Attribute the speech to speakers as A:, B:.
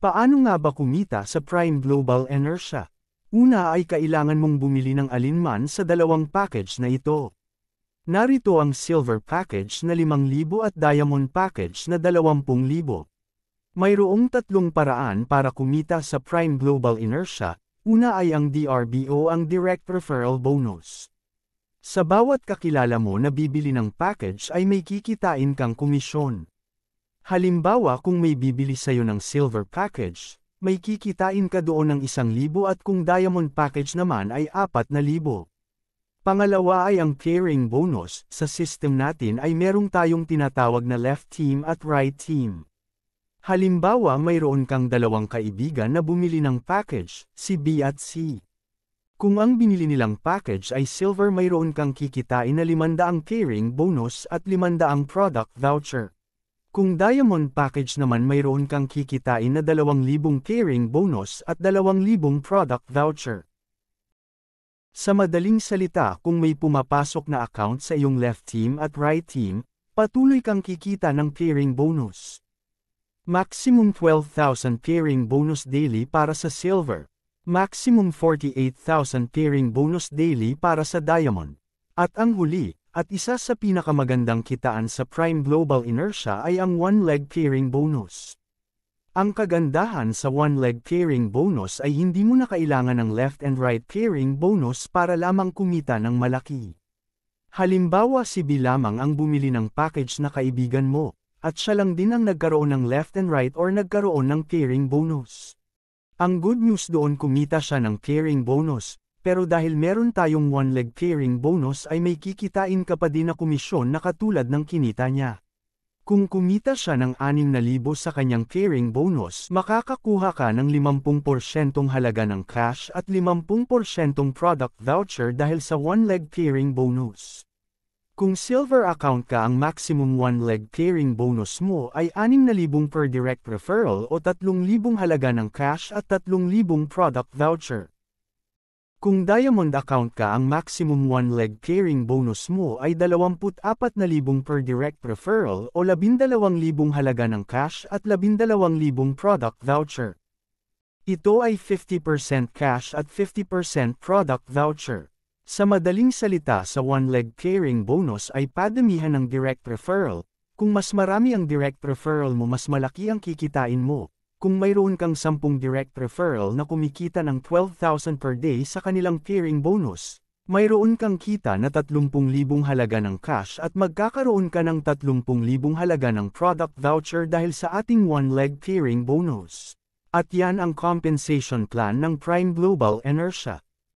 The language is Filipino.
A: Paano nga ba kumita sa Prime Global Inertia? Una ay kailangan mong bumili ng alinman sa dalawang package na ito. Narito ang Silver Package na 5,000 at Diamond Package na 20,000. Mayroong tatlong paraan para kumita sa Prime Global Inertia. Una ay ang DRBO, ang Direct Referral Bonus. Sa bawat kakilala mo na bibili ng package ay may kikitain kang komisyon. Halimbawa kung may bibili sa'yo ng Silver Package, may kikitain ka doon ng 1,000 at kung Diamond Package naman ay 4,000. Pangalawa ay ang pairing bonus. Sa system natin ay merong tayong tinatawag na left team at right team. Halimbawa mayroon kang dalawang kaibigan na bumili ng package, si B at C. Kung ang binili nilang package ay silver, mayroon kang kikitain na 500 pairing bonus at 500 product voucher. Kung diamond package naman mayroon kang kikitain na 2,000 pairing bonus at 2,000 product voucher. Sa madaling salita, kung may pumapasok na account sa iyong left team at right team, patuloy kang kikita ng pairing bonus. Maximum 12,000 pairing bonus daily para sa silver. Maximum 48,000 pairing bonus daily para sa diamond. At ang huli, at isa sa pinakamagandang kitaan sa Prime Global Inertia ay ang one-leg pairing bonus. Ang kagandahan sa one-leg pairing bonus ay hindi mo na kailangan ng left and right pairing bonus para lamang kumita ng malaki. Halimbawa si B lamang ang bumili ng package na kaibigan mo, at siya lang din ang nagkaroon ng left and right or nagkaroon ng pairing bonus. Ang good news doon, kumita siya ng pairing bonus. Pero dahil meron tayong one-leg pairing bonus ay may kikitain ka pa din na komisyon na katulad ng kinita niya. Kung kumita siya ng 6,000 sa kanyang pairing bonus, makakakuha ka ng 50% halaga ng cash at 50% product voucher dahil sa one-leg pairing bonus. Kung silver account ka, ang maximum one-leg pairing bonus mo ay 6,000 per direct referral o 3,000 halaga ng cash at 3,000 product voucher. Kung diamond account ka, ang maximum one-leg pairing bonus mo ay 24,000 per direct referral o 12,000 halaga ng cash at 12,000 product voucher. Ito ay 50% cash at 50% product voucher. Sa madaling salita, sa one-leg pairing bonus ay padamihan ng direct referral. Kung mas marami ang direct referral mo, mas malaki ang kikitain mo. Kung mayroon kang 10 direct referral na kumikita ng 12,000 per day sa kanilang pairing bonus, mayroon kang kita na 30,000 halaga ng cash at magkakaroon ka ng 30,000 halaga ng product voucher dahil sa ating one-leg pairing bonus. At yan ang compensation plan ng Prime Global Inertia.